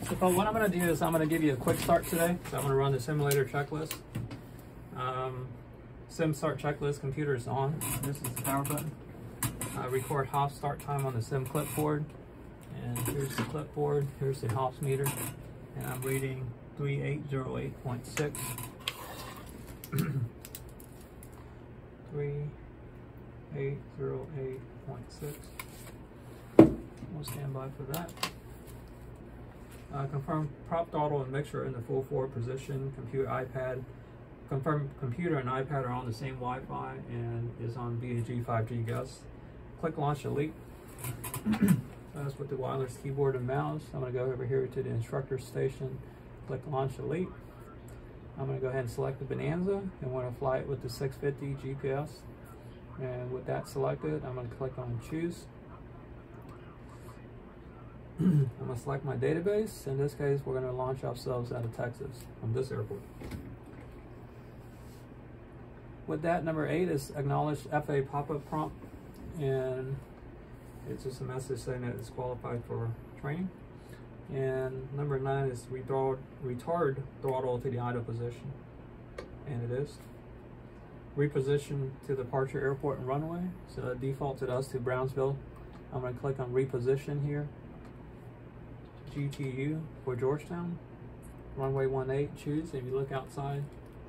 So what I'm going to do is I'm going to give you a quick start today. So I'm going to run the simulator checklist. Sim start checklist, computer is on. This is the power button. Record Hops start time on the sim clipboard. And here's the clipboard, here's the Hops meter. And I'm reading 3808.6. 3808.6. We'll stand by for that. Confirm prop throttle and mixture in the full forward position. Computer, iPad. Confirm computer and iPad are on the same Wi-Fi and is on BNG 5G Gus. Click Launch Elite. That's with the wireless keyboard and mouse. I'm going to go over here to the instructor station. Click Launch Elite. I'm going to go ahead and select the Bonanza and want to fly it with the 650 GPS. And with that selected, I'm going to click on Choose. I'm going to select my database. In this case, we're going to launch ourselves out of Texas from this airport. With that, number 8 is acknowledge FAA pop-up prompt, and it's just a message saying that it's qualified for training. And number 9 is retard throttle to the idle position, and it is. Reposition to departure airport and runway, so it defaulted us to Brownsville. I'm going to click on reposition here. GTU for Georgetown, runway 18, choose. If you look outside,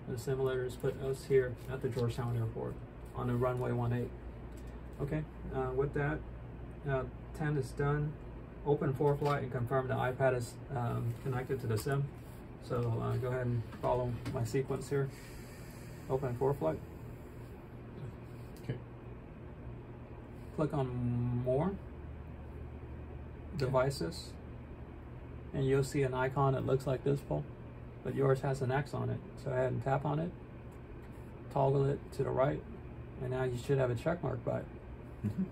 the simulators put us here at the Georgetown Airport on the runway 18. Okay, with that, 10 is done. Open ForeFlight and confirm the iPad is connected to the sim. So go ahead and follow my sequence here. Open ForeFlight. Okay. Click on More, Devices, and you'll see an icon that looks like this, Paul, but yours has an X on it. So go ahead and tap on it, toggle it to the right, and now you should have a check mark by it.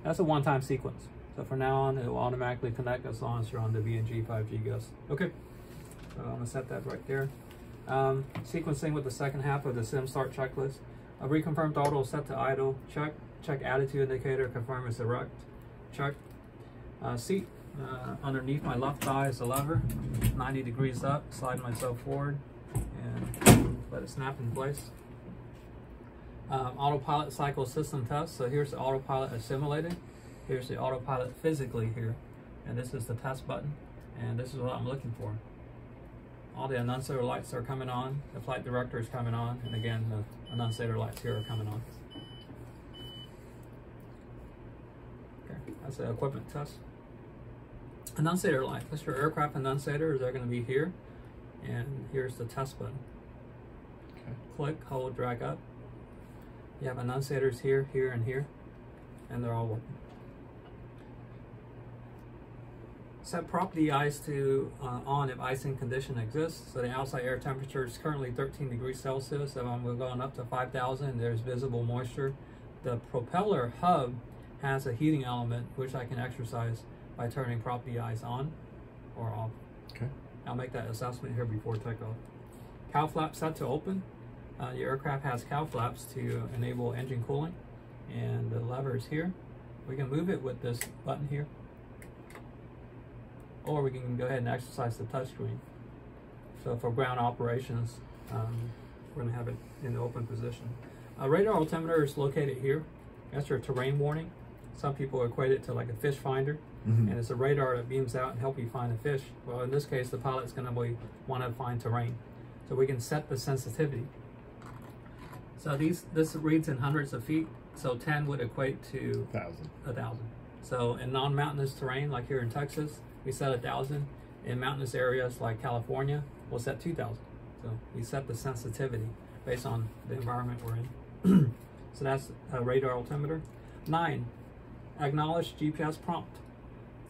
That's a one-time sequence. So from now on, it will automatically connect as long as you're on the BNG 5G Gus. Okay, so I'm gonna set that right there. Sequencing with the second half of the sim start checklist. A reconfirm throttle set to idle, check. Check attitude indicator, confirm it's erect, check. Seat underneath my left thigh is a lever, 90 degrees up, slide myself forward, and let it snap in place. Autopilot cycle system test. So here's the autopilot as simulated. Here's the autopilot physically here. And this is the test button. And this is what I'm looking for. All the annunciator lights are coming on. The flight director is coming on. And again, the annunciator lights here are coming on. Okay, that's the equipment test. Annunciator light. That's your aircraft annunciators. They're going to be here. And here's the test button. Okay. Click, hold, drag up. You have annunciators here, here, and here, and they're all working. Set prop de-ice to on if icing condition exists. So the outside air temperature is currently 13 degrees Celsius. So we're going up to 5,000. There's visible moisture. The propeller hub has a heating element, which I can exercise by turning prop de-ice on or off. Okay. I'll make that assessment here before takeoff. Cow flap set to open. Your aircraft has cow flaps to enable engine cooling, and the lever is here. We can move it with this button here, or we can go ahead and exercise the touchscreen. So for ground operations, we're going to have it in the open position. Radar altimeter is located here. That's your terrain warning. Some people equate it to like a fish finder, and it's a radar that beams out and help you find a fish. Well, in this case, the pilot's going to want to find terrain. So we can set the sensitivity. So this reads in hundreds of feet, so 10 would equate to 1,000. So in non-mountainous terrain, like here in Texas, we set 1,000. In mountainous areas like California, we'll set 2,000. So we set the sensitivity based on the environment we're in. So that's a radar altimeter. 9, acknowledge GPS prompt.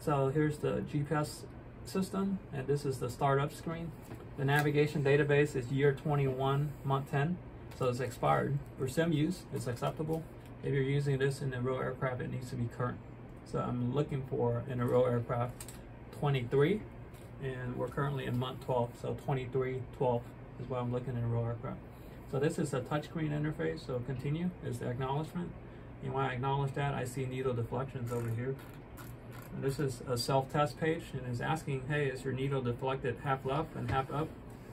So here's the GPS system, and this is the startup screen. The navigation database is year 21, month 10. So it's expired. For sim use, it's acceptable. If you're using this in a real aircraft, it needs to be current. So I'm looking for, in a real aircraft, 23, and we're currently in month 12. So 23/12 is what I'm looking in a real aircraft. So this is a touchscreen interface. So continue is the acknowledgement. And when I acknowledge that, I see needle deflections over here. And this is a self-test page, and is asking, hey, is your needle deflected half left and half up?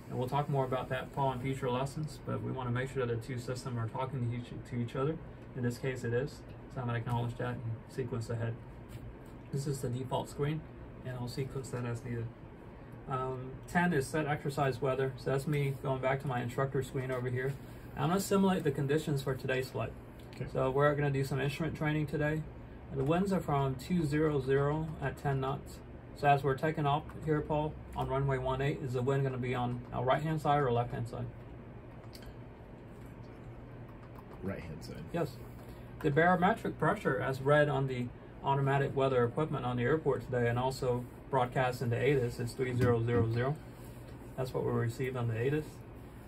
And we'll talk more about that, Paul, in future lessons, but we want to make sure that the two systems are talking to each other. In this case, it is. So I'm going to acknowledge that and sequence ahead. This is the default screen, and I'll sequence that as needed. 10 is set exercise weather. So that's me going back to my instructor screen over here. I'm going to simulate the conditions for today's flight. Okay. So we're going to do some instrument training today. And the winds are from 200 at 10 knots. So as we're taking off here, Paul, on runway 18, is the wind going to be on our right-hand side or left-hand side? Right-hand side. Yes. The barometric pressure, as read on the automatic weather equipment on the airport today and also broadcast into ATIS, is 3000. That's what we received on the ATIS.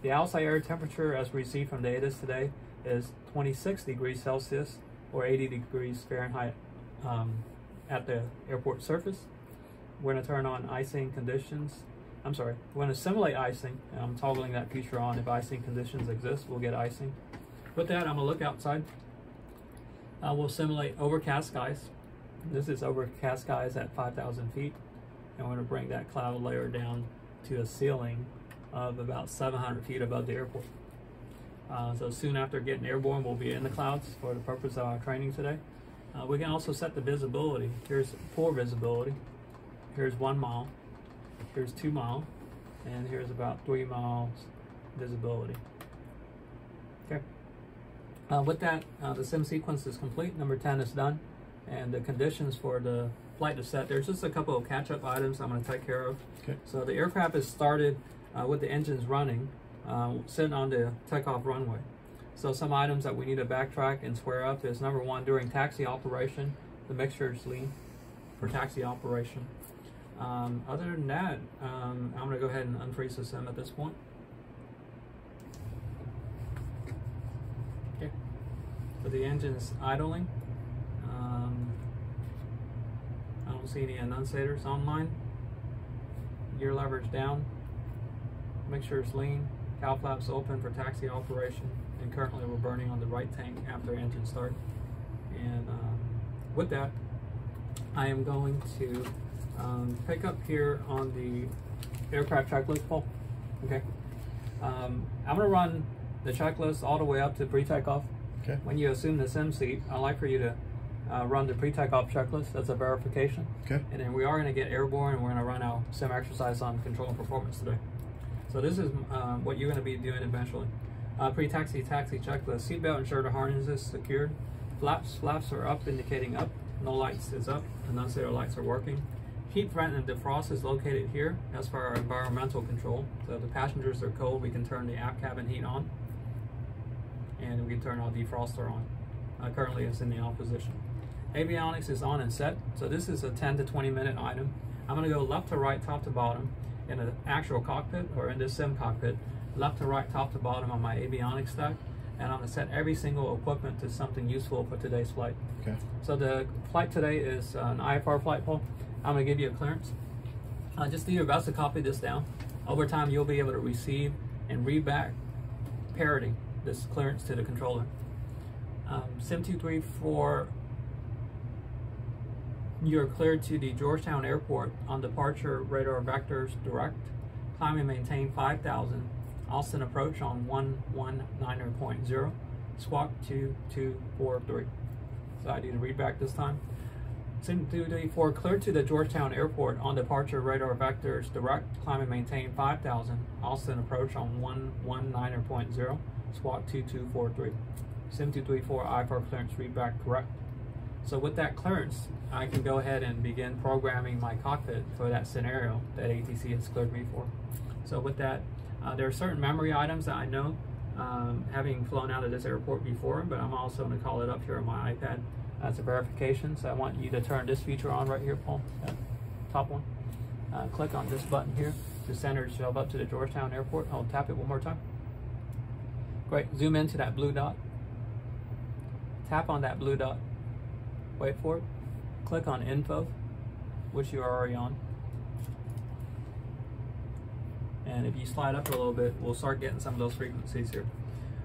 The outside air temperature, as received from the ATIS today, is 26 degrees Celsius or 80 degrees Fahrenheit at the airport surface. We're going to turn on icing conditions. I'm sorry, we're going to simulate icing. And I'm toggling that feature on. If icing conditions exist, we'll get icing. With that, I'm going to look outside. We'll simulate overcast skies. This is overcast skies at 5,000 feet. And we're going to bring that cloud layer down to a ceiling of about 700 feet above the airport. So soon after getting airborne, we'll be in the clouds for the purpose of our training today. We can also set the visibility. Here's poor visibility. Here's 1 mile. Here's 2 miles. And here's about 3 miles visibility. Okay. With that, the sim sequence is complete. Number 10 is done. And the conditions for the flight is set. There's just a couple of catch-up items I'm going to take care of. Okay. So the aircraft is started with the engines running, sitting on the takeoff runway. So some items that we need to backtrack and square up is, number 1, during taxi operation, the mixture is lean for taxi operation. Other than that, I'm going to go ahead and unfreeze the sim at this point. Okay. So the engine's idling. I don't see any annunciators online. Gear leverage down. Mixture is lean. Cowl flaps open for taxi operation. And currently we're burning on the right tank after engine start. And with that, I am going to pick up here on the aircraft checklist, Paul. Okay. I'm going to run the checklist all the way up to pre-takeoff. Okay. When you assume the sim seat, I'd like for you to run the pre-takeoff checklist. That's a verification. Okay. And then we are going to get airborne, and we're going to run our sim exercise on control and performance today. So this is what you're going to be doing eventually. Pre-taxi taxi checklist. Seatbelt and shoulder harnesses secured. Flaps are up, indicating up. No lights is up. Annunciator lights are working. Heat vent and defrost is located here. That's for our environmental control. So if the passengers are cold, we can turn the aft cabin heat on. And we can turn our defroster on. Currently it's in the on position. Avionics is on and set. So this is a 10 to 20 minute item. I'm going to go left to right, top to bottom in an actual cockpit, or in this sim cockpit, left to right, top to bottom on my avionics stack. And I'm going to set every single equipment to something useful for today's flight. Okay. So the flight today is an IFR flight, Paul. I'm going to give you a clearance. Just do your best to copy this down. Over time, you'll be able to receive and read back parroting this clearance to the controller. Sim 234, you're cleared to the Georgetown Airport on departure radar vectors direct. Climb and maintain 5,000. Austin approach on 119.0. Squawk 2243. So I need to read back this time. Sim 234, cleared to the Georgetown Airport on departure radar vectors direct. Climb and maintain 5,000. Austin approach on 119.0. Squawk 2243. Sim 234 IFR clearance, read back correct. So with that clearance, I can go ahead and begin programming my cockpit for that scenario that ATC has cleared me for. So with that, there are certain memory items that I know, having flown out of this airport before, but I'm also going to call it up here on my iPad as a verification. So I want you to turn this feature on right here, Paul, top one. Click on this button here to send or shove up to the Georgetown Airport. I'll tap it one more time. Great, zoom into that blue dot. Tap on that blue dot. Wait for it. Click on info, which you are already on. And if you slide up a little bit, we'll start getting some of those frequencies here.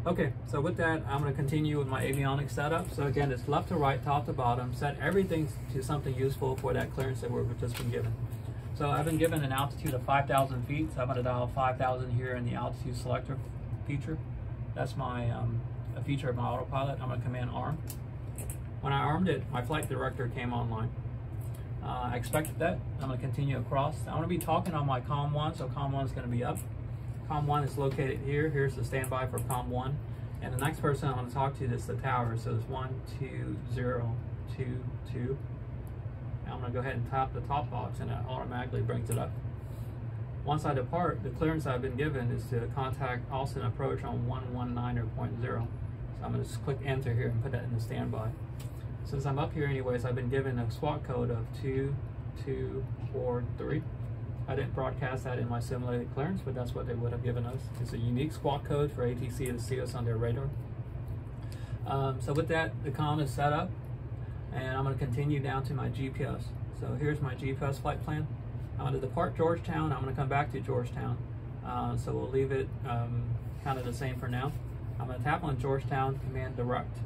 Okay, so with that, I'm going to continue with my avionics setup. So again, it's left to right, top to bottom, set everything to something useful for that clearance that we've just been given. So I've been given an altitude of 5,000 feet, so I'm going to dial 5,000 here in the altitude selector feature. That's my a feature of my autopilot. I'm going to command arm. When I armed it, my flight director came online. I expected that. I'm going to continue across. I'm going to be talking on my COM 1, so COM 1 is going to be up. COM 1 is located here. Here's the standby for COM 1. And the next person I'm going to talk to is the tower. So it's 12022. I'm going to go ahead and tap the top box and it automatically brings it up. Once I depart, the clearance I've been given is to contact Austin approach on 119.0. So I'm going to just click enter here and put that in the standby. Since I'm up here anyways, I've been given a SWAT code of 2243. I didn't broadcast that in my simulated clearance, but that's what they would have given us. It's a unique SWAT code for ATC to see us on their radar. So with that, the COM is set up, and I'm going to continue down to my GPS. So here's my GPS flight plan. I'm going to depart Georgetown. I'm going to come back to Georgetown. So we'll leave it kind of the same for now. I'm going to tap on Georgetown, command direct,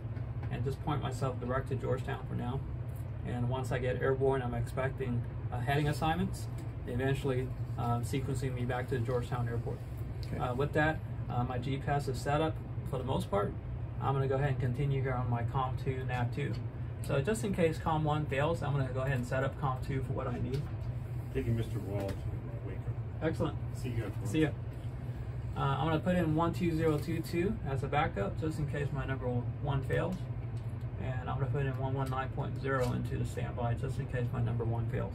and just point myself direct to Georgetown for now. And once I get airborne, I'm expecting heading assignments, eventually sequencing me back to the Georgetown Airport. Okay. With that, my GPS is set up for the most part. I'm going to go ahead and continue here on my COM 2 nav 2. So just in case COM 1 fails, I'm going to go ahead and set up COM 2 for what I need. Taking Mr. Wall to Waco. Excellent. See you guys. See ya. I'm going to put in 12022 as a backup just in case my number 1 fails. And I'm going to put in 119.0 into the standby just in case my number 1 fails.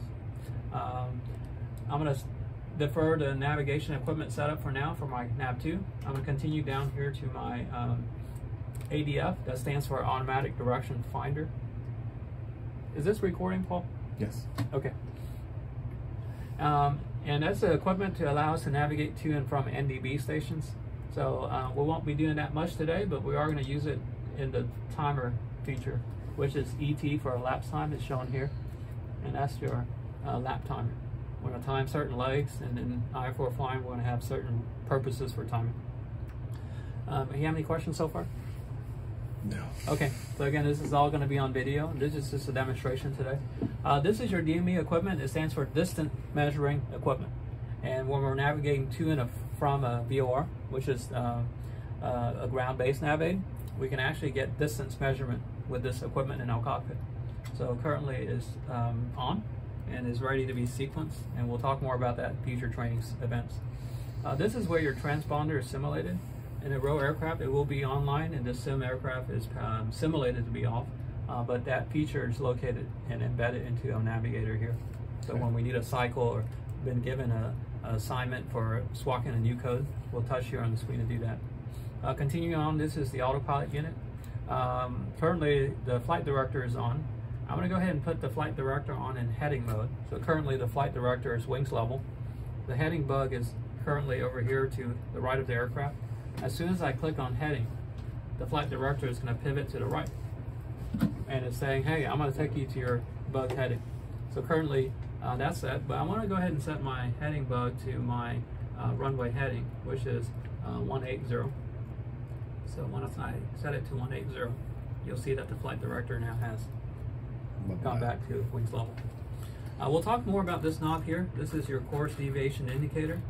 I'm going to defer the navigation equipment setup for now for my nav 2. I'm going to continue down here to my ADF, that stands for Automatic Direction Finder. Is this recording, Paul? Yes. Okay. And that's the equipment to allow us to navigate to and from NDB stations. So we won't be doing that much today, but we are going to use it in the timer feature, which is ET for elapsed time. It's shown here, and that's your lap timer. We're going to time certain legs, and in I-4 flying, we're going to have certain purposes for timing. You have any questions so far? No. Okay, so again, this is all going to be on video. This is just a demonstration today. This is your DME equipment. It stands for Distant Measuring Equipment. And when we're navigating to and from a VOR, which is a ground-based nav aid, we can actually get distance measurement with this equipment in our cockpit. So currently it's on and is ready to be sequenced, and we'll talk more about that in future training events. This is where your transponder is simulated. In a ROW aircraft, it will be online, and the sim aircraft is simulated to be off, but that feature is located and embedded into our navigator here. So when we need a cycle or been given an assignment for swacking a new code, we'll touch here on the screen to do that. Continuing on, this is the autopilot unit. Currently, the flight director is on. I'm going to go ahead and put the flight director on in heading mode. So currently, the flight director is wings level. The heading bug is currently over here to the right of the aircraft. As soon as I click on heading, the flight director is going to pivot to the right. And it's saying, hey, I'm going to take you to your bug heading. So currently, that's set, but I want to go ahead and set my heading bug to my runway heading, which is 180. So once I set it to 180, you'll see that the flight director now has gone back to wings level. We'll talk more about this knob here. This is your course deviation indicator.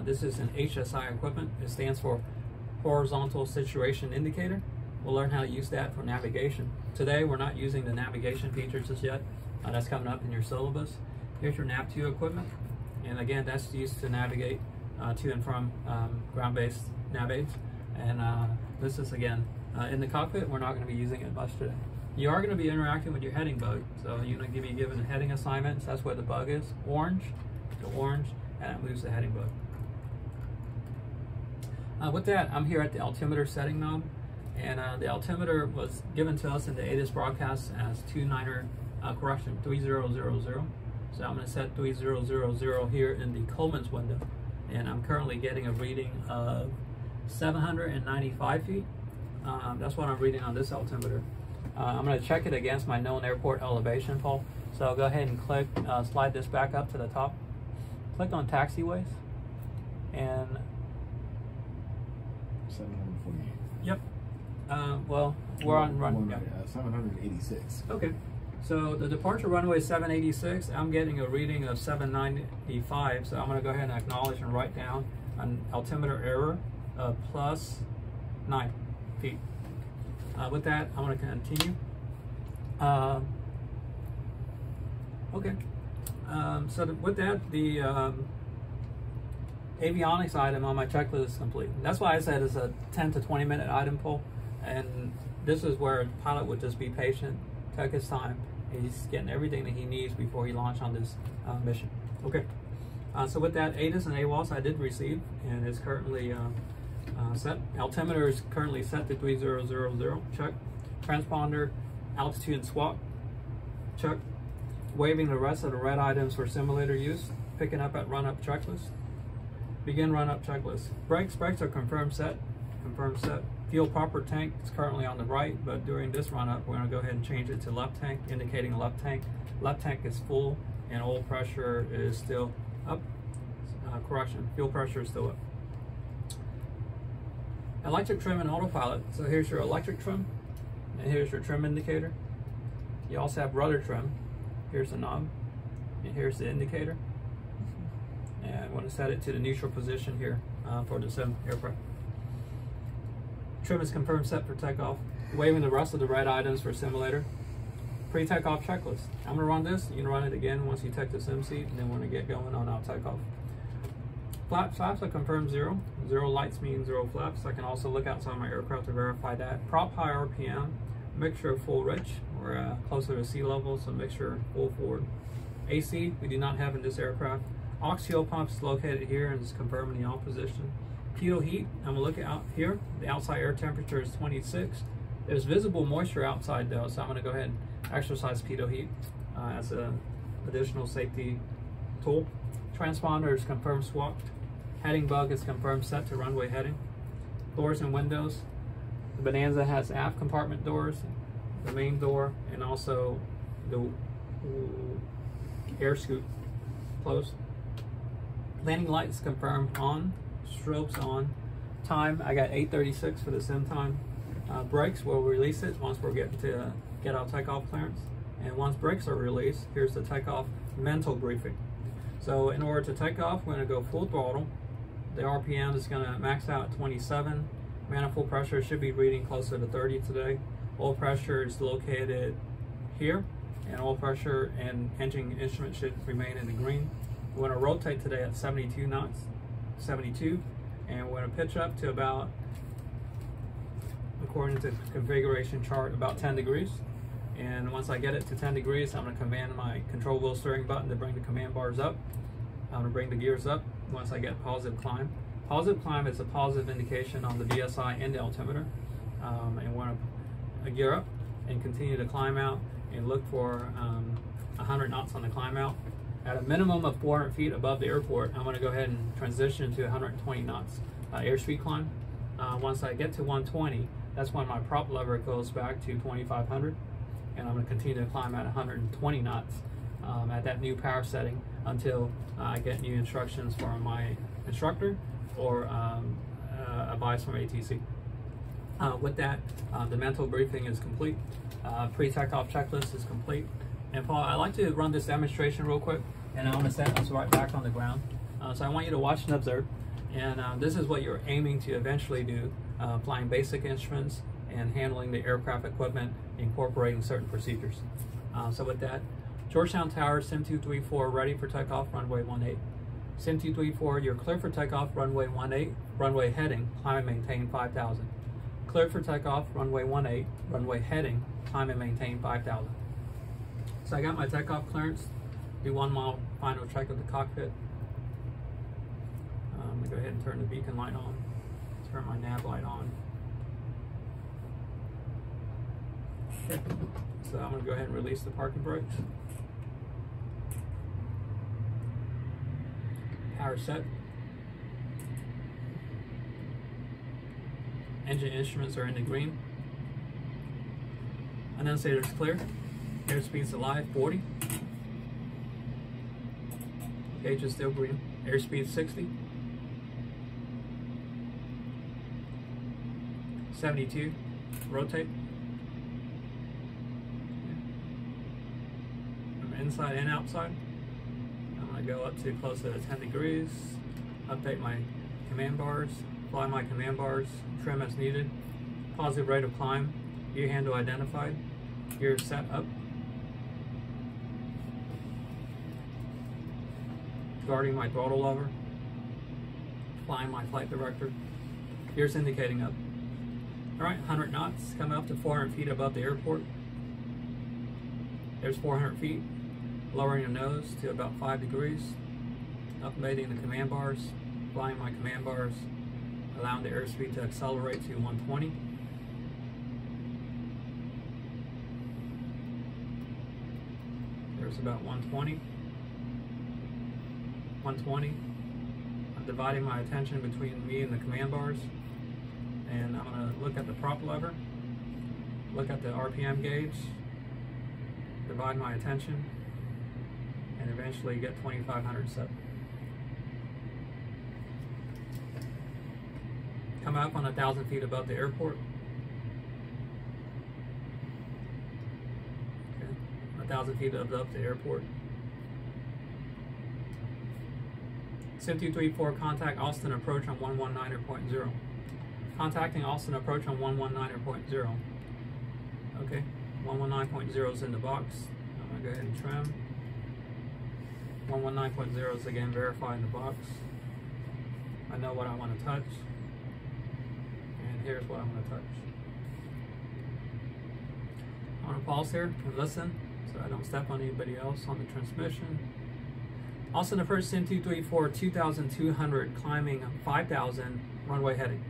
This is an HSI equipment. It stands for Horizontal Situation Indicator. We'll learn how to use that for navigation. Today, we're not using the navigation features just yet. That's coming up in your syllabus. Here's your nav 2 equipment. And again, that's used to navigate to and from ground-based nav aids. And this is, again, in the cockpit, we're not going to be using it much today. You are going to be interacting with your heading bug. So you're going to be given heading assignments. That's where the bug is. Orange to orange, and it moves the heading bug. With that, I'm here at the altimeter setting knob, and the altimeter was given to us in the ATIS broadcast as 3000. So I'm going to set 3000 here in the Coleman's window, and I'm currently getting a reading of 795 feet. That's what I'm reading on this altimeter. I'm going to check it against my known airport elevation, Paul. So I'll go ahead and click, slide this back up to the top. Click on taxiways, and 748. Well, we're on run. Yeah. 786. Okay. So the departure runway is 786. I'm getting a reading of 795. So I'm going to go ahead and acknowledge and write down an altimeter error of plus 9 feet. With that, I'm going to continue. Okay. So with that, the avionics item on my checklist is complete. That's why I said it's a 10 to 20 minute item pull, and this is where the pilot would just be patient, take his time, and he's getting everything that he needs before he launches on this mission. Okay. So with that, ATIS and AWOS I did receive, and it's currently set. Altimeter is currently set to 3000, check. Transponder, altitude and swap, check. Waiving the rest of the red items for simulator use. Picking up at run-up checklist. Begin run-up checklist. Brakes are confirmed set. Fuel proper tank is currently on the right, but during this run-up, we're going to go ahead and change it to left tank, indicating left tank. Left tank is full, and oil pressure is still up. Correction, fuel pressure is still up. Electric trim and autopilot. So here's your electric trim, and here's your trim indicator. You also have rudder trim. Here's the knob, and here's the indicator. And I want to set it to the neutral position here for the sim aircraft. Trim is confirmed set for takeoff. Waiving the rest of the red items for simulator. Pre-takeoff checklist. I'm going to run this. You can run it again once you take the sim seat, and then we're going to get going on our takeoff. Flaps are confirmed 0. 0 lights mean 0 flaps. I can also look outside my aircraft to verify that. Prop high RPM. Mixture full rich. We're closer to sea level, so mixture full forward. AC we do not have in this aircraft. Aux fuel pump is located here and is confirming the on position. Pitot heat, I'm gonna look out here. The outside air temperature is 26. There's visible moisture outside though, so I'm gonna go ahead and exercise pitot heat as an additional safety tool. Transponder is confirmed swapped. Heading bug is confirmed set to runway heading. Doors and windows. The Bonanza has aft compartment doors, the main door, and also the air scoop closed. Landing lights confirmed on, strobes on. Time, I got 8:36 for the sim time. Brakes, we'll release it once we're getting to get our takeoff clearance. And once brakes are released, here's the takeoff mental briefing. So in order to take off, we're going to go full throttle. The RPM is going to max out at 27. Manifold pressure should be reading closer to 30 today. Oil pressure is located here, and oil pressure and engine instrument should remain in the green. We're going to rotate today at 72 knots, 72, and we're going to pitch up to about, according to the configuration chart, about 10 degrees. And once I get it to 10 degrees, I'm going to command my control wheel steering button to bring the command bars up. I'm going to bring the gears up once I get positive climb. Positive climb is a positive indication on the VSI and the altimeter. And we're going to gear up and continue to climb out and look for 100 knots on the climb out. At a minimum of 400 feet above the airport, I'm going to go ahead and transition to 120 knots airspeed climb. Once I get to 120, that's when my prop lever goes back to 2500, and I'm going to continue to climb at 120 knots at that new power setting until I get new instructions from my instructor or advice from ATC. With that, the mental briefing is complete. Pre-takeoff checklist is complete. And Paul, I'd like to run this demonstration real quick, and I want to set us right back on the ground. So I want you to watch and observe. And this is what you're aiming to eventually do, flying basic instruments and handling the aircraft equipment, incorporating certain procedures. So with that, Georgetown Tower, Sim 234, ready for takeoff, runway 18. Sim 234, you're clear for takeoff, runway 18, runway heading, climb and maintain 5,000. Clear for takeoff, runway 18, runway heading, climb and maintain 5,000. So I got my takeoff clearance, do 1 mile final check of the cockpit. I'm gonna go ahead and turn the beacon light on, turn my nav light on. Okay. So I'm gonna go ahead and release the parking brakes. Power set. Engine instruments are in the green. Annunciator is clear. Airspeed's alive, 40. Gauge is still green. Airspeed 60. 72. rotate. From inside and outside. I'm going to go up to closer to 10 degrees. Update my command bars. Fly my command bars. Trim as needed. Positive rate of climb. Gear handle identified. Gear set up. Guarding my throttle lever. Flying my flight director. Gears indicating up. Alright, 100 knots, coming up to 400 feet above the airport. There's 400 feet. Lowering the nose to about 5 degrees. Updating the command bars. Flying my command bars. Allowing the airspeed to accelerate to 120. There's about 120. 120. I'm dividing my attention between me and the command bars. And I'm going to look at the prop lever, look at the RPM gauge, divide my attention, and eventually get 2,500 set. Come up on 1,000 feet above the airport. Okay. 1,000 feet above the airport. SIM 234, contact Austin approach on 119.0. Contacting Austin approach on 119.0. Okay, 119.0 is in the box. I'm going to go ahead and trim. 119.0 is again verified in the box. I know what I want to touch. And here's what I'm going to touch. I want to pause here and listen so I don't step on anybody else on the transmission. Austin approach SIM 234, 2,200, climbing 5,000, runway heading.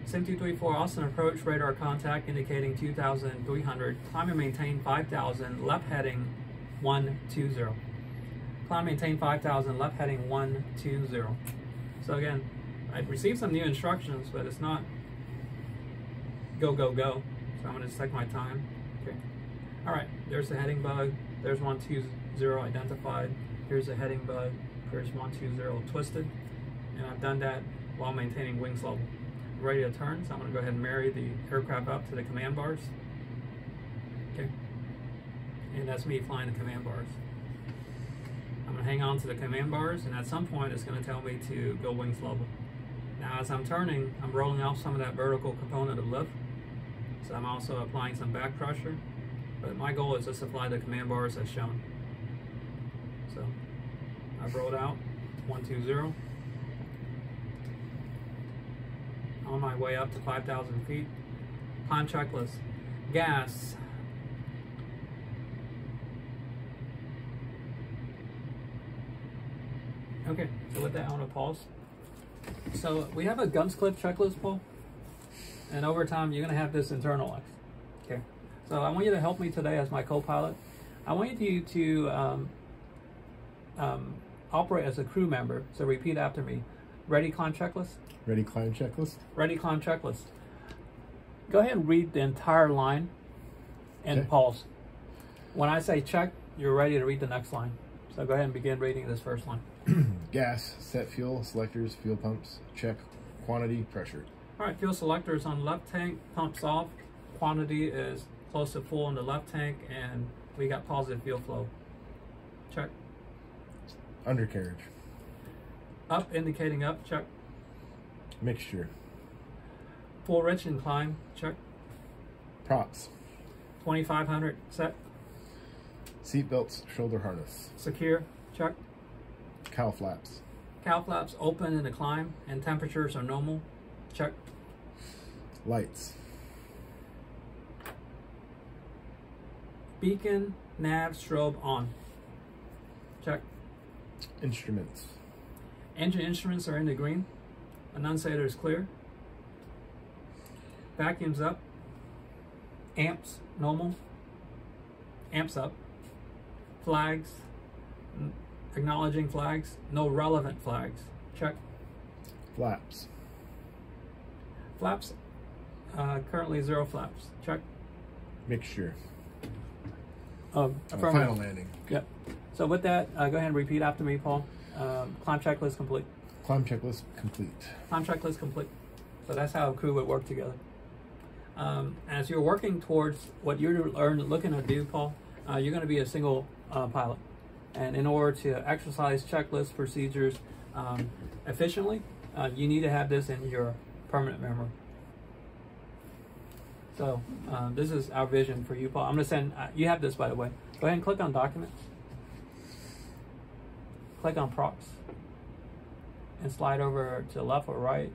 SIM 234, Austin approach, radar contact indicating 2,300, climb and maintain 5,000, left heading 120. Climb, maintain 5,000, left heading 120. So again, I received some new instructions, but it's not go, go, go. So I'm going to just take my time. Okay. All right, there's the heading bug. There's 120 identified. Here's the heading bug. Here's 120 twisted. And I've done that while maintaining wings level. Ready to turn, so I'm going to go ahead and marry the aircraft up to the command bars. Okay. And that's me flying the command bars. I'm going to hang on to the command bars, and at some point it's going to tell me to go wings level. Now as I'm turning, I'm rolling off some of that vertical component of lift. So I'm also applying some back pressure. But my goal is just to fly the command bars as shown. So I've rolled out 120. On my way up to 5,000 feet. Climb checklist. Gas. Okay, so with that, I want to pause. So we have a Guns Clip checklist, Paul. And over time, you're going to have this internalized. Okay. So I want you to help me today as my co-pilot. I want you to operate as a crew member. So repeat after me. Ready, climb checklist? Ready, climb checklist? Ready, climb checklist. Go ahead and read the entire line and Okay. pause. When I say check, you're ready to read the next line. So go ahead and begin reading this first line. Gas, set fuel, selectors, fuel pumps, check, quantity, pressure. All right, fuel selectors on left tank, pumps off. Quantity is close to full in the left tank, and we got positive fuel flow. Check. Undercarriage. Up, indicating up, check. Mixture. Full rich and climb, check. Props. 2,500 set. Seat belts, shoulder harness. Secure, check. Cow flaps. Cow flaps open in the climb, and temperatures are normal, check. Lights. Beacon, nav, strobe on, check. Instruments. Engine instruments are in the green. Annunciator is clear. Vacuums up. Amps, normal. Amps up. Flags, acknowledging flags. No relevant flags, check. Flaps. Flaps, currently 0 flaps, check. Mixture. Affirmative. Final landing. Yep. So with that, go ahead and repeat after me, Paul. Climb checklist complete. Climb checklist complete. Climb checklist complete. So that's how a crew would work together. as you're working towards what you're looking to do, Paul, you're going to be a single pilot. And in order to exercise checklist procedures efficiently, you need to have this in your permanent memory. So this is our vision for you, Paul. I'm going to send, you have this, by the way. Go ahead and click on Documents. Click on Procs. And slide over to the left or right.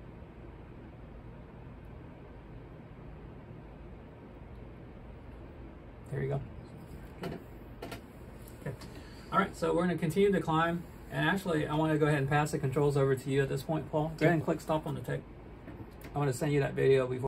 There you go. Okay. All right, so we're going to continue to climb. And actually, I want to go ahead and pass the controls over to you at this point, Paul. Go ahead and click stop on the tape. I want to send you that video before.